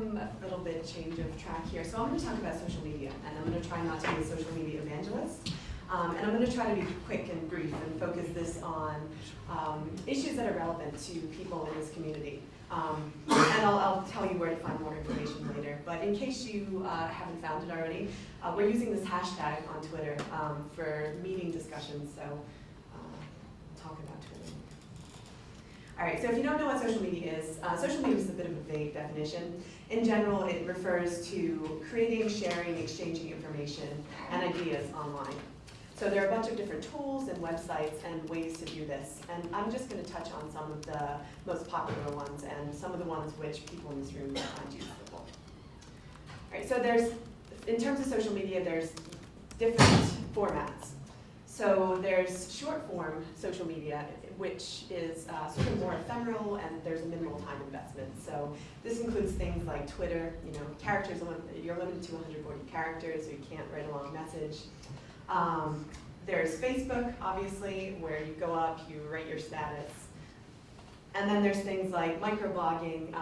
a little bit change of track here. So I'm going to talk about social media, and I'm going to try not to be a social media evangelist. And I'm going to try to be quick and brief and focus this on issues that are relevant to people in this community. And I'll tell you where to find more information later. But in case you haven't found it already, we're using this hashtag on Twitter for meeting discussions. So talk about Twitter. All right, so if you don't know what social media is a bit of a vague definition. In general, it refers to creating, sharing, exchanging information and ideas online. So there are a bunch of different tools and websites and ways to do this. And I'm just going to touch on some of the most popular ones and some of the ones which people in this room find useful. All right, so in terms of social media, there's different formats. So there's short form social media, which is sort of more ephemeral, and there's a minimal time investment. So this includes things like Twitter, characters, you're limited to 140 characters, so you can't write a long message. There's Facebook, obviously, where you go up, you write your status. And then there's things like microblogging,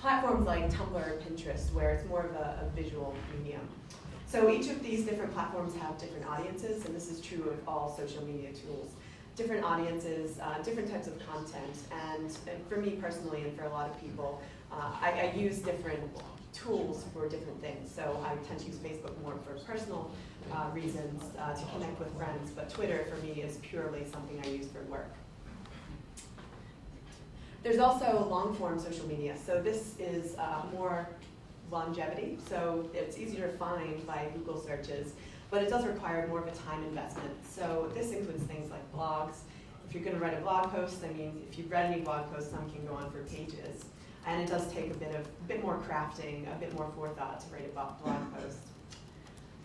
platforms like Tumblr or Pinterest, where it's more of a visual medium. So each of these different platforms have different audiences, and this is true of all social media tools. Different audiences, different types of content, and for me personally and for a lot of people, I use different tools for different things. So I tend to use Facebook more for personal reasons to connect with friends, but Twitter for me is purely something I use for work. There's also long-form social media. So this is more longevity, so it's easier to find by Google searches, but it does require more of a time investment. So this includes things like blogs. If you're going to write a blog post, if you've read any blog posts, some can go on for pages. And it does take a bit more crafting, a bit more forethought to write a blog post.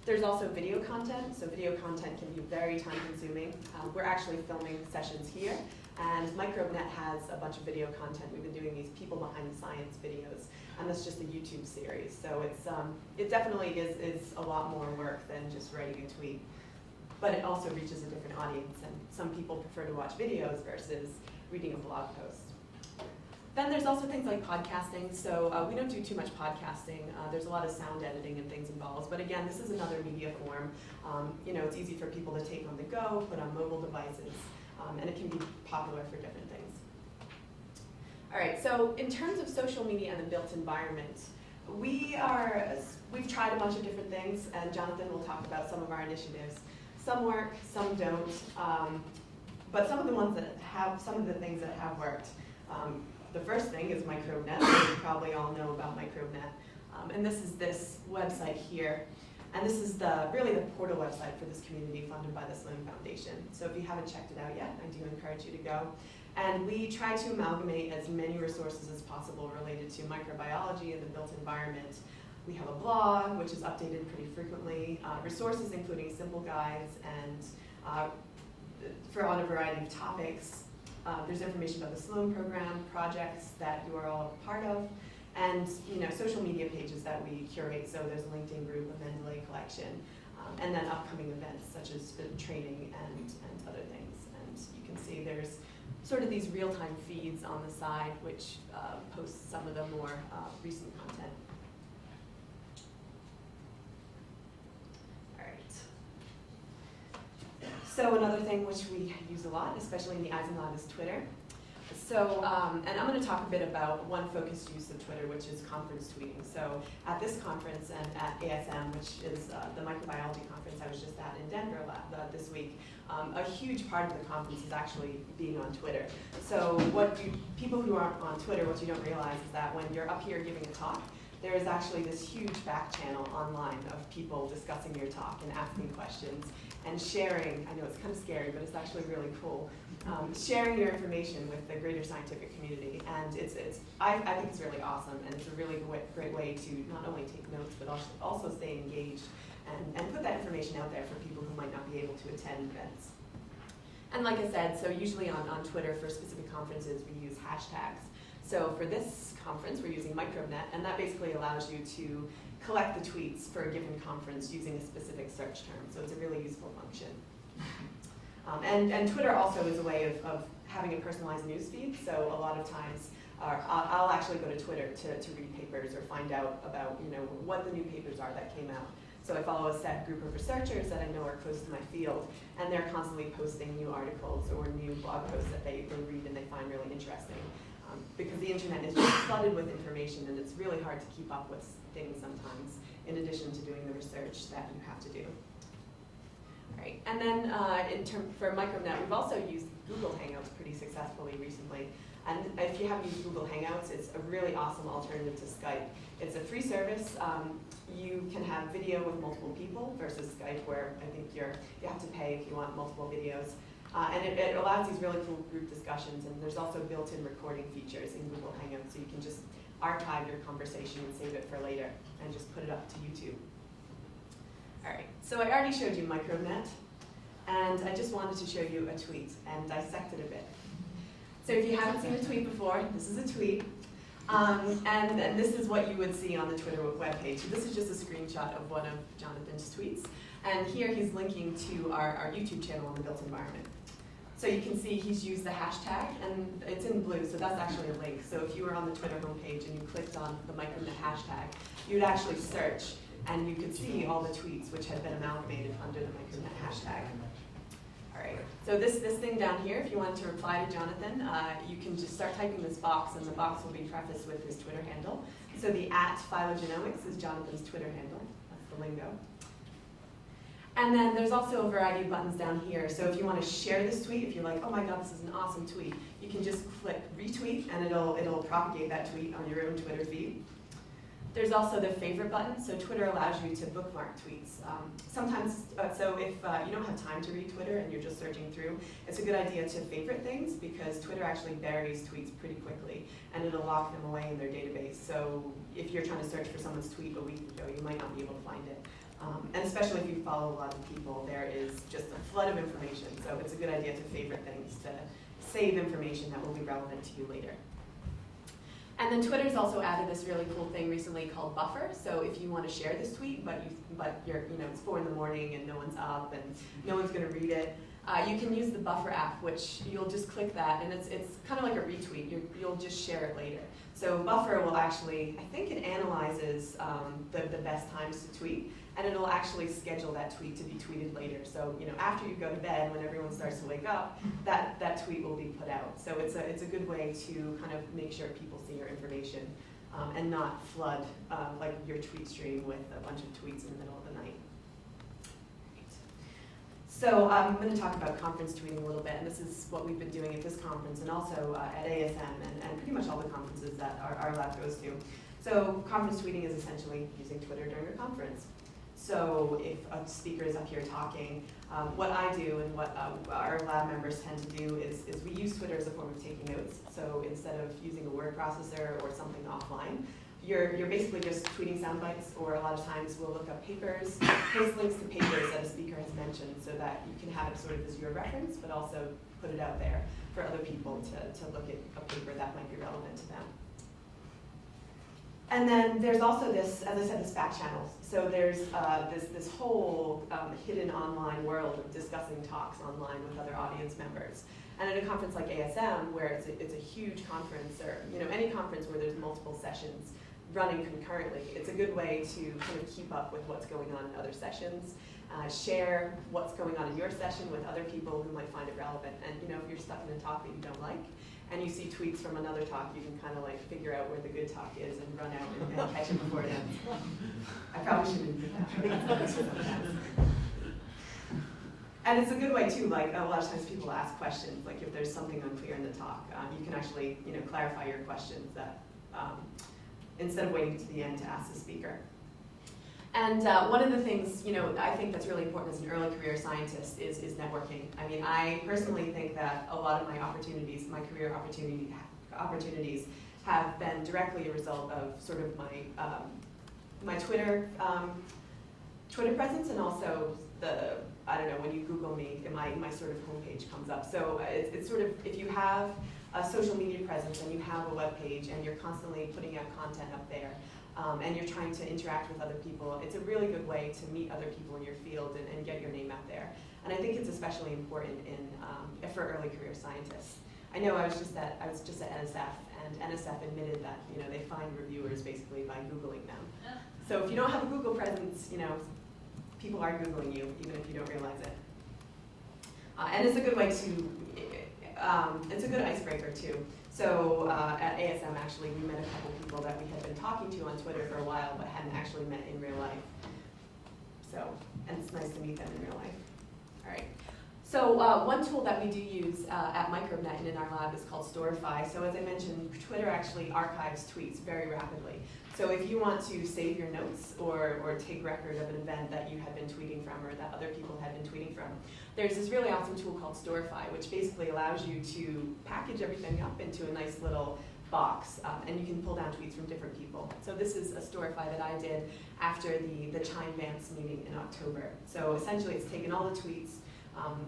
There's also video content. So video content can be very time consuming. We're actually filming sessions here, and microBEnet has a bunch of video content. We've been doing these people behind the science videos, and that's just a YouTube series. So it definitely is a lot more work than just writing a tweet. But it also reaches a different audience, and some people prefer to watch videos versus reading a blog post. Then there's also things like podcasting. So we don't do too much podcasting. There's a lot of sound editing and things involved. But again, this is another media form. It's easy for people to take on the go, put on mobile devices, and it can be popular for different things. All right, so in terms of social media and the built environment, we've tried a bunch of different things, and Jonathan will talk about some of our initiatives. Some work, some don't, but some of the things that have worked. The first thing is microBEnet. You probably all know about microBEnet. And this is this website here. And this is really the portal website for this community funded by the SLOAN Foundation. So if you haven't checked it out yet, I do encourage you to go. And we try to amalgamate as many resources as possible related to microbiology and the built environment. We have a blog, which is updated pretty frequently, resources including simple guides and on a variety of topics. There's information about the SLOAN program, projects that you are all a part of, and social media pages that we curate. So there's a LinkedIn group, a Mendeley collection, and then upcoming events such as training and other things. And you can see there's sort of these real-time feeds on the side, which posts some of the more recent content. So another thing which we use a lot, especially in the Eisen Lab, is Twitter. So, and I'm going to talk a bit about one focused use of Twitter, which is conference tweeting. So at this conference and at ASM, which is the microbiology conference I was just at in Denver this week, a huge part of the conference is actually being on Twitter. So people who aren't on Twitter, what you don't realize is that when you're up here giving a talk, there is actually this huge back channel online of people discussing your talk and asking questions and sharing. I know it's kind of scary, but it's actually really cool. Sharing your information with the greater scientific community, and I think it's really awesome, and it's a really great way to not only take notes but also stay engaged and put that information out there for people who might not be able to attend events. And like I said, so usually on Twitter for specific conferences we use hashtags. So for this conference we're using microBEnet, and that basically allows you to collect the tweets for a given conference using a specific search term. So it's a really useful function. And Twitter also is a way of having a personalized news feed. So a lot of times or I'll actually go to Twitter to read papers or find out about what the new papers are that came out. So I follow a set group of researchers that I know are close to my field, and they're constantly posting new articles or new blog posts that they read and they find really interesting. Because the internet is just flooded with information, and it's really hard to keep up with things sometimes, in addition to doing the research that you have to do. All right, and then for microBEnet, we've also used Google Hangouts pretty successfully recently. And if you haven't used Google Hangouts, it's a really awesome alternative to Skype. It's a free service. You can have video with multiple people versus Skype, where I think you have to pay if you want multiple videos. And it allows these really cool group discussions, and there's also built-in recording features in Google Hangouts, so you can just archive your conversation and save it for later, and just put it up to YouTube. All right, so I already showed you microBEnet, and I just wanted to show you a tweet and dissect it a bit. So if you haven't seen a tweet before, this is a tweet, and this is what you would see on the Twitter webpage. So this is just a screenshot of one of Jonathan's tweets, and here he's linking to our YouTube channel on the built environment. So you can see he's used the hashtag, and it's in blue, so that's actually a link. So if you were on the Twitter homepage and you clicked on the microBEnet hashtag, you'd actually search, and you could see all the tweets which had been amalgamated under the microBEnet hashtag. All right, so this thing down here, if you wanted to reply to Jonathan, you can just start typing this box, and the box will be prefaced with his Twitter handle. So the @phylogenomics is Jonathan's Twitter handle. That's the lingo. And then there's also a variety of buttons down here. So if you want to share this tweet, if you're like, oh my god, this is an awesome tweet, you can just click retweet, and it'll propagate that tweet on your own Twitter feed. There's also the favorite button. So Twitter allows you to bookmark tweets. Sometimes, so if you don't have time to read Twitter and you're just searching through, it's a good idea to favorite things, because Twitter actually buries tweets pretty quickly, and it'll lock them away in their database. So if you're trying to search for someone's tweet a week ago, you might not be able to find it. And especially if you follow a lot of people, there is just a flood of information. So it's a good idea to favorite things, to save information that will be relevant to you later. And then Twitter's also added this really cool thing recently called Buffer. So if you want to share this tweet, but you're it's 4 in the morning and no one's up and no one's going to read it, you can use the Buffer app, which you'll just click that, and it's kind of like a retweet. You'll just share it later. So Buffer will actually, I think it analyzes the best times to tweet, and it'll actually schedule that tweet to be tweeted later. So after you go to bed, when everyone starts to wake up, that tweet will be put out. So it's a good way to kind of make sure people see your information and not flood like your tweet stream with a bunch of tweets in the middle of the night. So I'm going to talk about conference tweeting a little bit, and this is what we've been doing at this conference and also at ASM and pretty much all the conferences that our lab goes to. So conference tweeting is essentially using Twitter during a conference. So if a speaker is up here talking, what I do and what our lab members tend to do is we use Twitter as a form of taking notes. So instead of using a word processor or something offline, you're basically just tweeting sound bites, or a lot of times we'll look up papers, post links to papers that a speaker has mentioned, so that you can have it sort of as your reference, but also put it out there for other people to look at a paper that might be relevant to them. And then there's also this, as I said, this back channel. So there's this whole hidden online world of discussing talks online with other audience members. And at a conference like ASM, where it's a huge conference, or any conference where there's multiple sessions running concurrently, it's a good way to kind of keep up with what's going on in other sessions, share what's going on in your session with other people who might find it relevant. And if you're stuck in a talk that you don't like, and you see tweets from another talk, you can kind of like figure out where the good talk is and run out and catch it before it ends. I probably shouldn't do that. I think it's better sometimes. And it's a good way too, like a lot of times people ask questions, like if there's something unclear in the talk, you can actually clarify your questions that instead of waiting to the end to ask the speaker. And one of the things, I think that's really important as an early career scientist is networking. I mean, I personally think that a lot of my opportunities, my career opportunities have been directly a result of sort of my Twitter presence, and also when you Google me, my sort of homepage comes up. So it's sort of, if you have a social media presence and you have a web page and you're constantly putting out content up there, and you're trying to interact with other people, it's a really good way to meet other people in your field and get your name out there. And I think it's especially important for early career scientists. I know I was just at NSF, and NSF admitted that they find reviewers basically by Googling them. So if you don't have a Google presence, people are Googling you, even if you don't realize it. And it's a good way to, it's a good icebreaker too. So at ASM, actually, we met a couple people that we had been talking to on Twitter for a while, but hadn't actually met in real life. So, and it's nice to meet them in real life. All right. So one tool that we do use at microBEnet and in our lab is called Storify. So as I mentioned, Twitter actually archives tweets very rapidly. So if you want to save your notes or take record of an event that you had been tweeting from or that other people had been tweeting from, there's this really awesome tool called Storify, which basically allows you to package everything up into a nice little box, and you can pull down tweets from different people. So this is a Storify that I did after the Chime Vance meeting in October. So essentially it's taken all the tweets,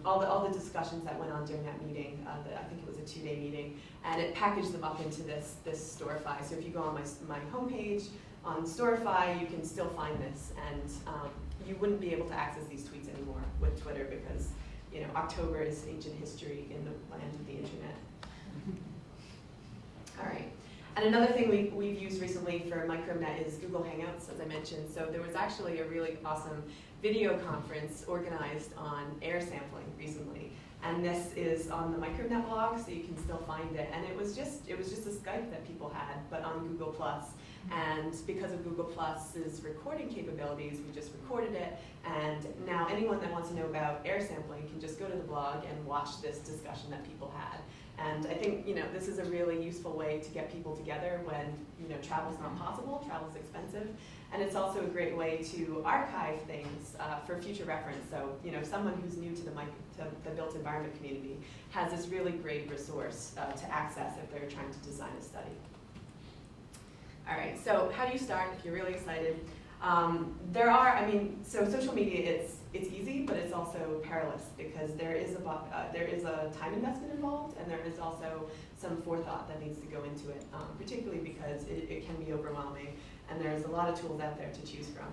all the discussions that went on during that meeting, I think it was a 2-day meeting, and it packaged them up into this Storify. So if you go on my homepage on Storify, you can still find this, and you wouldn't be able to access these tweets anymore with Twitter because October is ancient history in the land of the internet. All right. And another thing we've used recently for microBEnet is Google Hangouts, as I mentioned. So there was actually a really awesome video conference organized on air sampling recently. And this is on the microBEnet blog, so you can still find it. And it was just a Skype that people had, but on Google+. And because of Google Plus's recording capabilities, we just recorded it. And now anyone that wants to know about air sampling can just go to the blog and watch this discussion that people had. And I think this is a really useful way to get people together when travel's not possible, travel's expensive, and it's also a great way to archive things for future reference. So someone who's new to the built environment community has this really great resource to access if they're trying to design a study. All right, so how do you start if you're really excited? So social media, it's easy, but it's also perilous because there is a time investment involved, and there is also some forethought that needs to go into it, particularly because it can be overwhelming, and there's a lot of tools out there to choose from.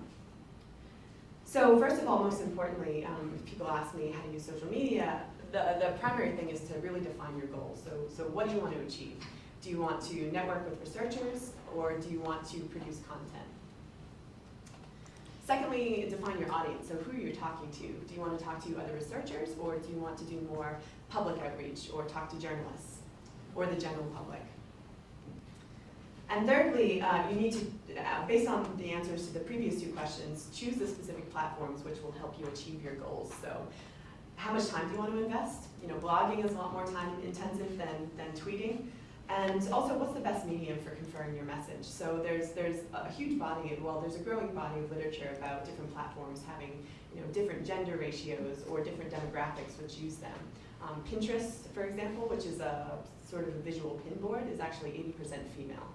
So first of all, most importantly, if people ask me how to use social media, the primary thing is to really define your goals. So what do you want to achieve? Do you want to network with researchers, or do you want to produce content? Secondly, define your audience, so who you're talking to. Do you want to talk to other researchers, or do you want to do more public outreach, or talk to journalists, or the general public? And thirdly, you need to, based on the answers to the previous two questions, choose the specific platforms which will help you achieve your goals. So how much time do you want to invest? Blogging is a lot more time intensive than tweeting. And also, what's the best medium for conferring your message? So there's a huge body, there's a growing body of literature about different platforms having different gender ratios or different demographics which use them. Pinterest, for example, which is a sort of a visual pinboard, is actually 80% female.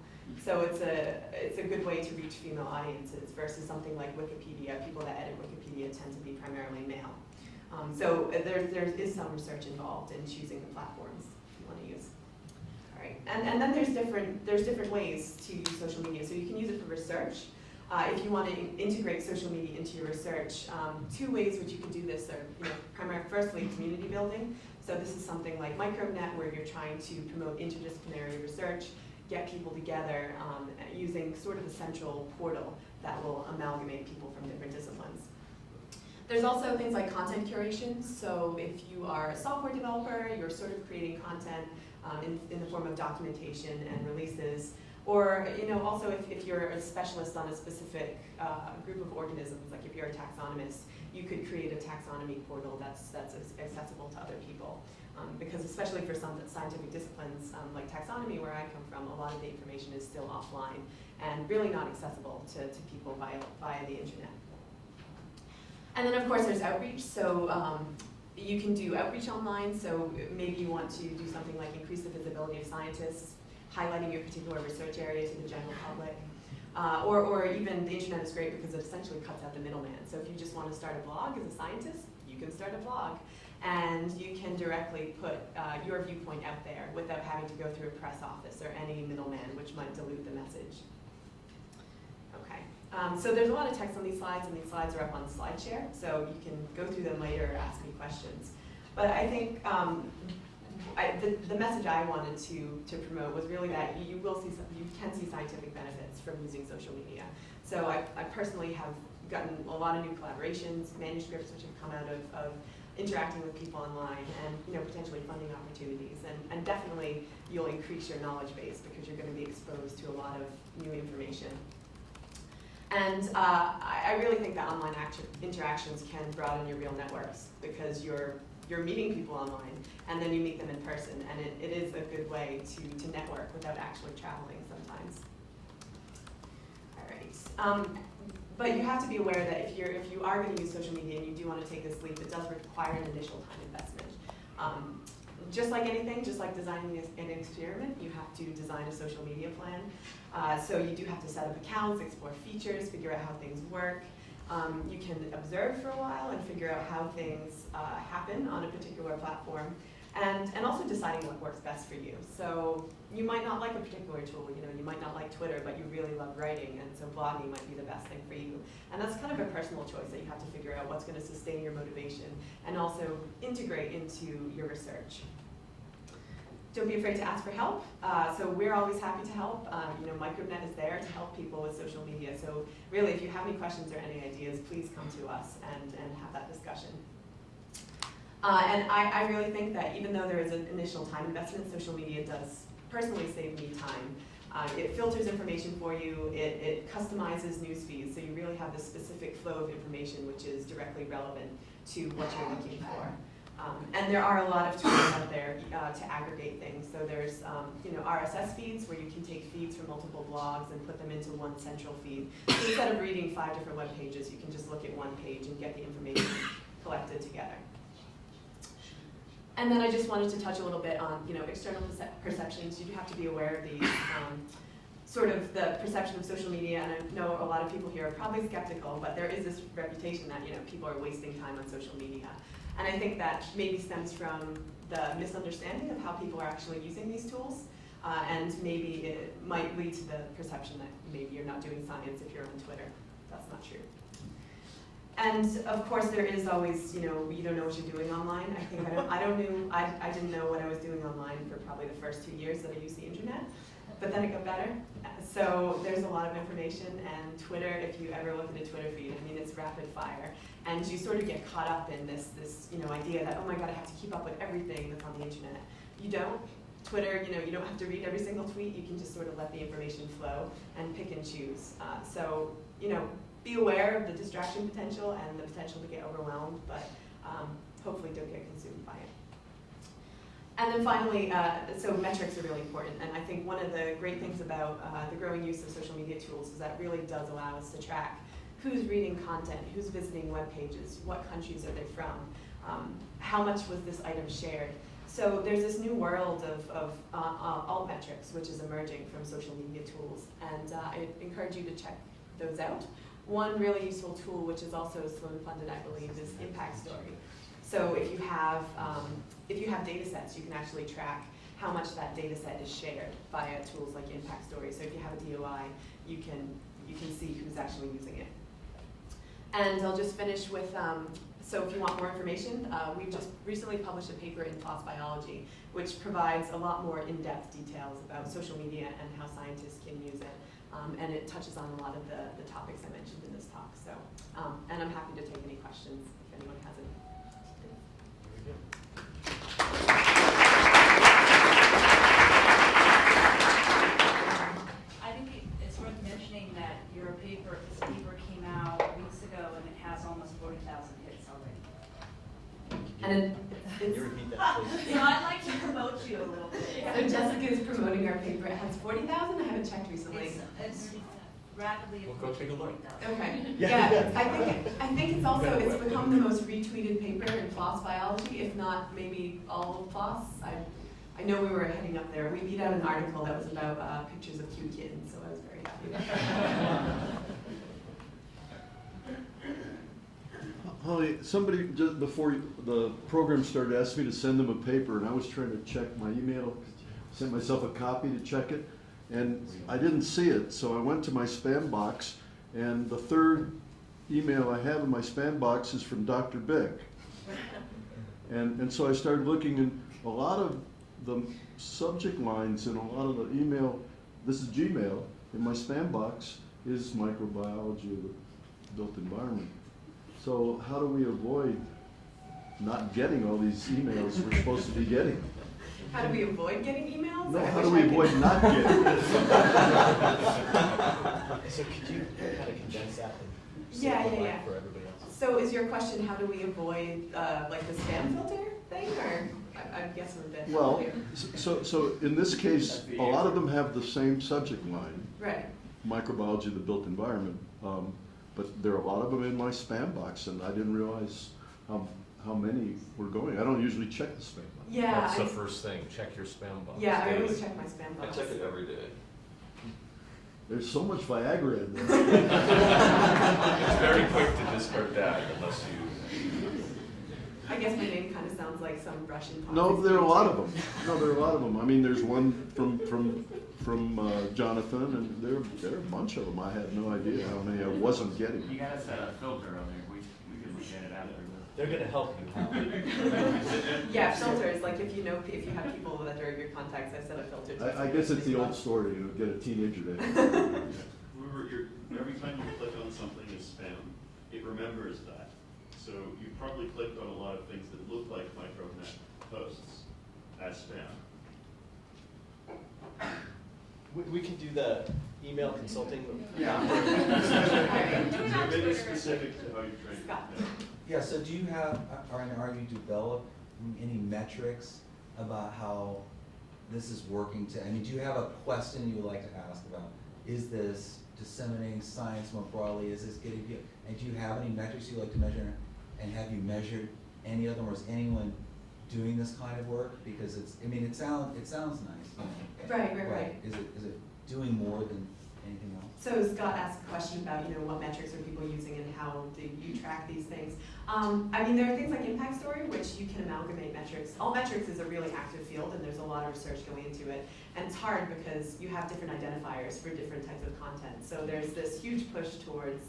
So it's a good way to reach female audiences versus something like Wikipedia. People that edit Wikipedia tend to be primarily male. So there is some research involved in choosing the platforms you want to use. All right, and then there's different ways to use social media. So you can use it for research. If you want to integrate social media into your research, two ways which you can do this are firstly, community building. So this is something like microBEnet, where you're trying to promote interdisciplinary research, get people together using sort of a central portal that will amalgamate people from different disciplines. There's also things like content curation. So if you are a software developer, you're sort of creating content in the form of documentation and releases. Or also if you're a specialist on a specific group of organisms, like if you're a taxonomist, you could create a taxonomy portal that's accessible to other people. Because especially for some scientific disciplines like taxonomy, where I come from, a lot of the information is still offline and really not accessible to people via the internet. And then of course there's outreach. So you can do outreach online. So maybe you want to do something like increase the visibility of scientists, highlighting your particular research area to the general public. Or even the internet is great because it essentially cuts out the middleman. So if you just want to start a blog as a scientist, you can start a blog. And you can directly put your viewpoint out there without having to go through a press office or any middleman, which might dilute the message. Okay, so there's a lot of text on these slides, and these slides are up on SlideShare, so you can go through them later or ask me questions. But I think the message I wanted to promote was really that you can see scientific benefits from using social media. So I personally have gotten a lot of new collaborations, manuscripts which have come out of interacting with people online, and potentially funding opportunities, and definitely you'll increase your knowledge base because you're going to be exposed to a lot of new information. And I really think that online interactions can broaden your real networks because you're meeting people online and then you meet them in person, and it is a good way to network without actually traveling sometimes. All right. But you have to be aware that if you are going to use social media and you do want to take this leap, it does require an initial time investment. Just like anything, just like designing an experiment, you have to design a social media plan. So you do have to set up accounts, explore features, figure out how things work. You can observe for a while and figure out how things happen on a particular platform, and also deciding what works best for you. So you might not like a particular tool, you might not like Twitter, but you really love writing, and so blogging might be the best thing for you. And that's kind of a personal choice that you have to figure out what's going to sustain your motivation and also integrate into your research. Don't be afraid to ask for help. So we're always happy to help. microBEnet is there to help people with social media. So really, if you have any questions or any ideas, please come to us and have that discussion. And I really think that even though there is an initial time investment, social media does personally save me time. It filters information for you, it customizes news feeds, so you really have this specific flow of information which is directly relevant to what you're looking for. And there are a lot of tools out there to aggregate things. So there's RSS feeds where you can take feeds from multiple blogs and put them into one central feed. So instead of reading 5 different web pages, you can just look at one page and get the information collected together. And then I just wanted to touch a little bit on external perceptions. You do have to be aware of these. Sort of the perception of social media, and I know a lot of people here are probably skeptical, but there is this reputation that people are wasting time on social media. And I think that maybe stems from the misunderstanding of how people are actually using these tools, and maybe it might lead to the perception that maybe you're not doing science if you're on Twitter. That's not true. And of course, there is always, you don't know what you're doing online. I think I didn't know what I was doing online for probably the first 2 years that I used the internet, but then it got better. So there's a lot of information, and Twitter, if you ever look at a Twitter feed, it's rapid fire. And you sort of get caught up in this idea that, oh my God, I have to keep up with everything that's on the internet. You don't. Twitter, you don't have to read every single tweet. You can just sort of let the information flow and pick and choose. So, be aware of the distraction potential and the potential to get overwhelmed, but hopefully don't get consumed by it. And then finally, so metrics are really important, and I think one of the great things about the growing use of social media tools is that it really does allow us to track who's reading content, who's visiting web pages, what countries are they from, how much was this item shared. So there's this new world of alt metrics which is emerging from social media tools, and I encourage you to check those out. One really useful tool, which is also SLOAN funded, I believe, is Impact Story. So if you have data sets, you can actually track how much that data set is shared via tools like Impact Story. So if you have a DOI, you can see who's actually using it. And I'll just finish with, so if you want more information, we've just recently published a paper in PLOS Biology, which provides a lot more in-depth details about social media and how scientists can use it. And it touches on a lot of the topics I mentioned in this talk. So, and I'm happy to take any questions if anyone has any. I think it's worth mentioning that this paper came out weeks ago and it has almost 40,000 hits already. And Can you repeat that, please? So I'd like to promote you a little bit. So Jessica is promoting our paper. It has 40,000. I haven't checked recently. It's rapidly. We'll go take a look. Okay. Yeah. Yeah. I think it's also it's become the most retweeted paper in PLOS Biology, if not maybe all of PLOS. I know we were heading up there. We beat out an article that was about pictures of cute kittens, so I was very happy about that. Holly, somebody just before the program started asked me to send them a paper, and I was trying to check my email, sent myself a copy to check it, and I didn't see it, so I went to my spam box, and the third email I have in my spam box is from Dr. Big. And so I started looking, and a lot of the subject lines in a lot of the email, this is Gmail, in my spam box is microbiology of the built environment. So how do we avoid not getting all these emails we're supposed to be getting? How do we avoid getting emails? No, I how wish do we I could- avoid not getting? So could you kind of condense that and Yeah, simplify yeah. it for everybody else? So is your question, how do we avoid like the spam filter thing, or I guess I'm a bit Well, unclear. so in this case, a lot of them have the same subject line, Right. microbiology of the built environment. But there are a lot of them in my spam box, and I didn't realize how many were going. I don't usually check the spam box. Yeah. That's the first thing, check your spam box. Yeah, I daily. always check my spam I box. check it every day. There's so much Viagra in there. It's very quick to discard that unless you. I guess my name kind of sounds like some Russian. No, Ponzi there are a scheme. lot of them. No, there are a lot of them. I mean, there's one from Jonathan, and there are a bunch of them. I had no idea how many I wasn't getting. You gotta set a filter on there, we can look at it after. They're gonna help you. Yeah, filters, like if you have people that are your contacts, I set a filter. to I guess it's the old story, get a teenager to. Remember, every time you click on something as spam, it remembers that. So you probably clicked on a lot of things that look like microBEnet posts as spam. We can do the email consulting. Yeah. So maybe specific to how you train. Scott. Yeah, so do you have, are you developing any metrics about how this is working to, I mean, do you have a question you would like to ask about? Is this disseminating science more broadly? Is this getting people, and do you have any metrics you'd like to measure? And have you measured any of them, or is anyone doing this kind of work? Because it's, I mean, it sounds nice. You know, Right. Is it doing more than anything else? So Scott asked a question about, what metrics are people using and how do you track these things? I mean, there are things like impact story, which you can amalgamate metrics. All metrics is a really active field, and there's a lot of research going into it. And it's hard because you have different identifiers for different types of content. So there's this huge push towards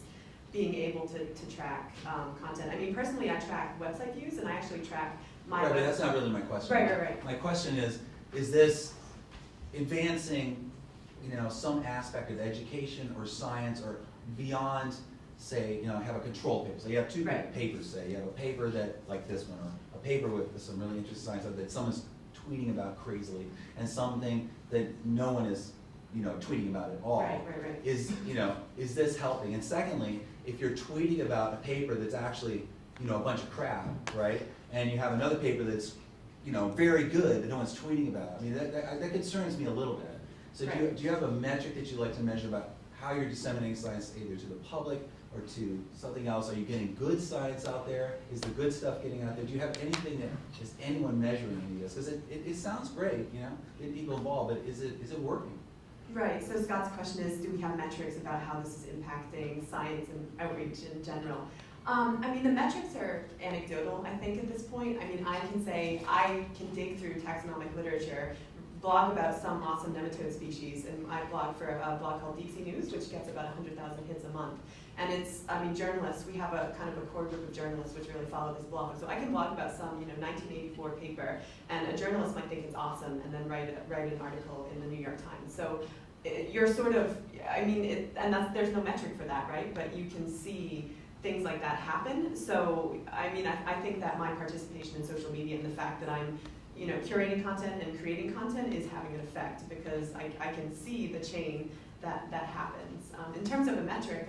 being able to track content. I mean, personally, I track website views, and I actually track my Right, but website. that's not really my question. Right. My question is this advancing, some aspect of education or science or beyond, say, have a control paper. So you have two Right. papers, say. You have a paper that, like this one, or a paper with some really interesting science that someone's tweeting about crazily, and something that no one is, tweeting about at all. Right. Is this helping? And secondly, if you're tweeting about a paper that's actually, a bunch of crap, right? And you have another paper that's, very good that no one's tweeting about. I mean, that concerns me a little bit. So Right. do you have a metric that you like to measure about how you're disseminating science either to the public or to something else? Are you getting good science out there? Is the good stuff getting out there? Do you have anything that is anyone measuring any of this? Because it sounds great, getting people involved, but is it working? Right, so Scott's question is, do we have metrics about how this is impacting science and outreach in general? I mean, the metrics are anecdotal, I think, at this point. I mean, I can say, I can dig through taxonomic literature, blog about some awesome nematode species, and I blog for a blog called Deep Sea News, which gets about 100,000 hits a month. And it's, journalists, we have a kind of a core group of journalists which really follow this blog. So I can blog about some, 1984 paper, and a journalist might think it's awesome, and then write an article in the New York Times. So you're sort of, there's no metric for that, right? But you can see things like that happen. So, I think that my participation in social media and the fact that I'm, curating content and creating content is having an effect, because I can see the chain that happens. In terms of a metric,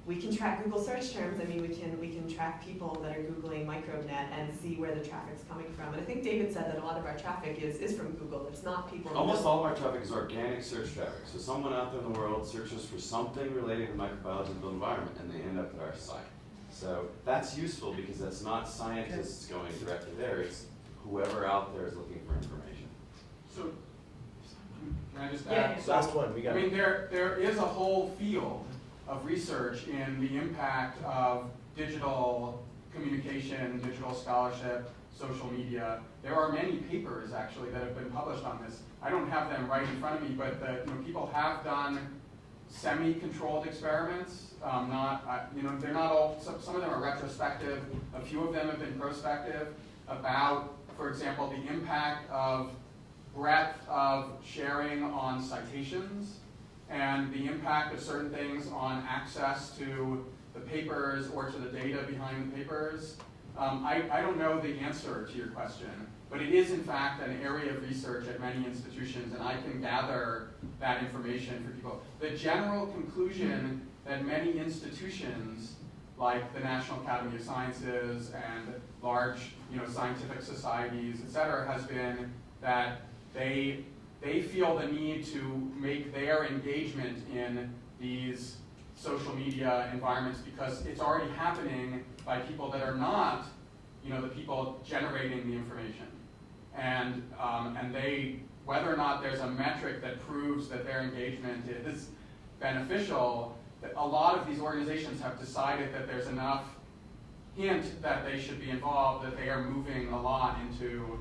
we can track Google search terms. We can track people that are Googling microBEnet and see where the traffic's coming from. And I think David said that a lot of our traffic is from Google. It's not people. Almost all of our traffic is organic search traffic. So someone out there in the world searches for something related to microbiology and the built environment, and they end up at our site. So that's useful because that's not scientists going directly there. It's whoever out there is looking for information. So, can I just Yeah, add? yeah. Last one, we got. There is a whole field of research in the impact of digital communication, digital scholarship, social media. There are many papers actually that have been published on this. I don't have them right in front of me, but people have done semi-controlled experiments. They're not all. Some of them are retrospective. A few of them have been prospective about for example, the impact of breadth of sharing on citations and the impact of certain things on access to the papers or to the data behind the papers. I don't know the answer to your question, but it is in fact an area of research at many institutions, and I can gather that information for people. The general conclusion that many institutions, like the National Academy of Sciences and large scientific societies, et cetera, has been that they feel the need to make their engagement in these social media environments because it's already happening by people that are not, the people generating the information. And they, whether or not there's a metric that proves that their engagement is beneficial, a lot of these organizations have decided that there's enough hint that they should be involved, that they are moving a lot into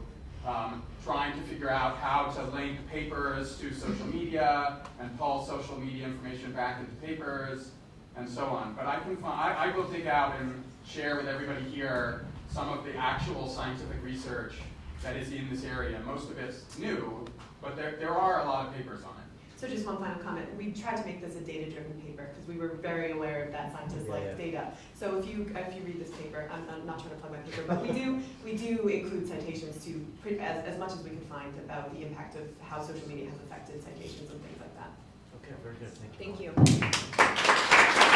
trying to figure out how to link papers to social media and pull social media information back into papers and so on. But I will dig out and share with everybody here some of the actual scientific research that is in this area. Most of it's new, but there are a lot of papers on it. So just one final comment. We tried to make this a data-driven paper because we were very aware that scientists like data. So if you read this paper, I'm not trying to plug my paper, but we do include citations to as much as we can find about the impact of how social media has affected citations and things like that. Okay, very good, thank you. Thank you.